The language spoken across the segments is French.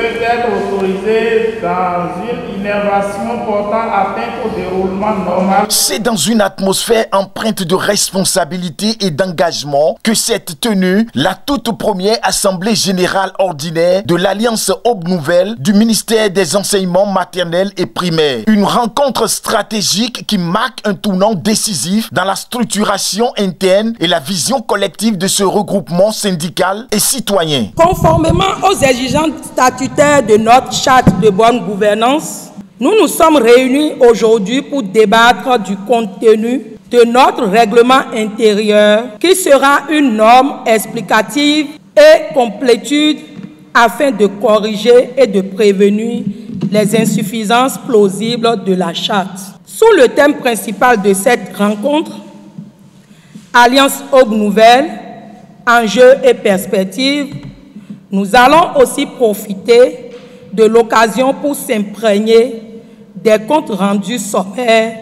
être autorisé dans une innervation portant atteinte au déroulement normal. C'est dans une atmosphère empreinte de responsabilité et d'engagement que s'est tenue la toute première Assemblée générale ordinaire de l'Alliance Aube Nouvelle du ministère des Enseignements maternels et primaires. Une rencontre stratégique qui marque un tournant décisif dans la structuration interne et la vision collective de ce regroupement syndical et citoyen. Conformément aux exigences statutaires de notre charte de bonne gouvernance, nous nous sommes réunis aujourd'hui pour débattre du contenu de notre règlement intérieur qui sera une norme explicative et complétude afin de corriger et de prévenir les insuffisances plausibles de la charte. Sous le thème principal de cette rencontre, Alliance Aube Nouvelle, enjeux et perspectives, nous allons aussi profiter de l'occasion pour s'imprégner des comptes rendus sommaires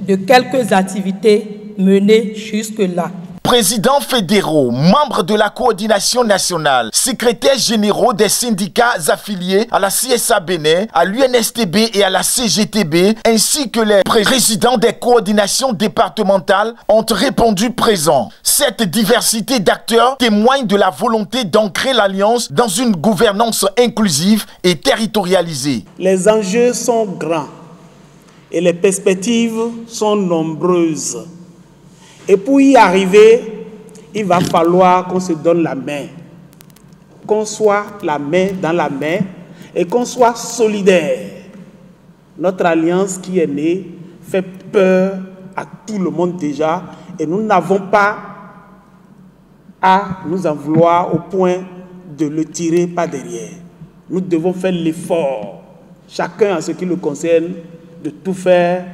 de quelques activités menées jusque-là. Présidents fédéraux, membres de la coordination nationale, secrétaires généraux des syndicats affiliés à la CSA Bénin, à l'UNSTB et à la CGTB, ainsi que les présidents des coordinations départementales ont répondu présents. Cette diversité d'acteurs témoigne de la volonté d'ancrer l'Alliance dans une gouvernance inclusive et territorialisée. Les enjeux sont grands et les perspectives sont nombreuses. Et pour y arriver, il va falloir qu'on se donne la main, qu'on soit la main dans la main et qu'on soit solidaire. Notre alliance qui est née fait peur à tout le monde déjà et nous n'avons pas à nous en vouloir au point de le tirer par derrière. Nous devons faire l'effort, chacun en ce qui le concerne, de tout faire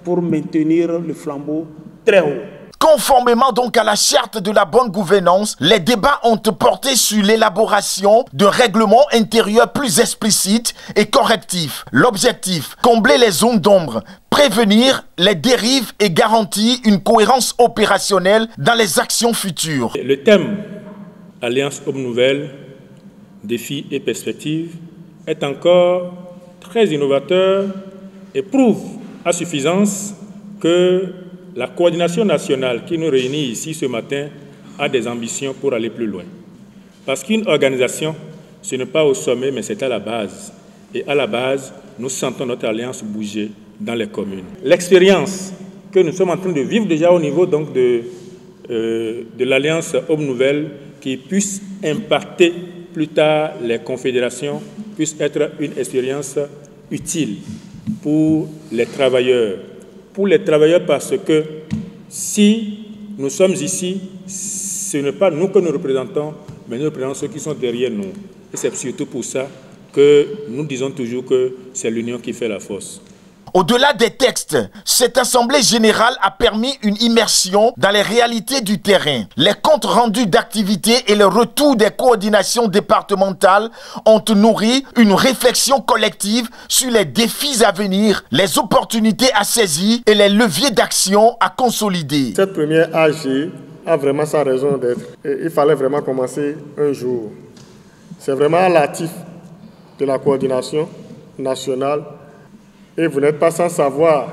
pour maintenir le flambeau très haut. Conformément donc à la charte de la bonne gouvernance, les débats ont porté sur l'élaboration d'un règlement intérieur plus explicite et correctif. L'objectif, combler les zones d'ombre, prévenir les dérives et garantir une cohérence opérationnelle dans les actions futures. Le thème Alliance Aube Nouvelle, défis et perspectives est encore très innovateur et prouve à suffisance que la coordination nationale qui nous réunit ici ce matin a des ambitions pour aller plus loin. Parce qu'une organisation, ce n'est pas au sommet, mais c'est à la base. Et à la base, nous sentons notre alliance bouger dans les communes. L'expérience que nous sommes en train de vivre déjà au niveau donc, de l'Alliance Aube Nouvelle, qui puisse impacter plus tard les confédérations, puisse être une expérience utile pour les travailleurs. Pour les travailleurs parce que si nous sommes ici, ce n'est pas nous que nous représentons, mais nous représentons ceux qui sont derrière nous. Et c'est surtout pour ça que nous disons toujours que c'est l'union qui fait la force. Au-delà des textes, cette Assemblée générale a permis une immersion dans les réalités du terrain. Les comptes rendus d'activités et le retour des coordinations départementales ont nourri une réflexion collective sur les défis à venir, les opportunités à saisir et les leviers d'action à consolider. Cette première AG a vraiment sa raison d'être. Il fallait vraiment commencer un jour. C'est vraiment l'actif de la coordination nationale. Et vous n'êtes pas sans savoir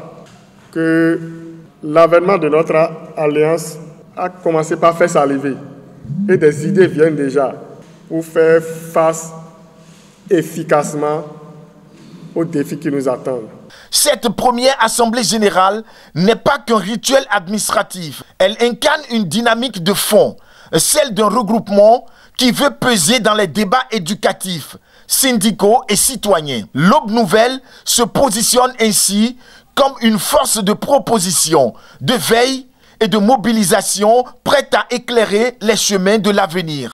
que l'avènement de notre alliance a commencé par faire saliver. Et des idées viennent déjà pour faire face efficacement aux défis qui nous attendent. Cette première Assemblée générale n'est pas qu'un rituel administratif. Elle incarne une dynamique de fond, celle d'un regroupement qui veut peser dans les débats éducatifs, syndicaux et citoyens. L'Aube Nouvelle se positionne ainsi comme une force de proposition, de veille et de mobilisation prête à éclairer les chemins de l'avenir.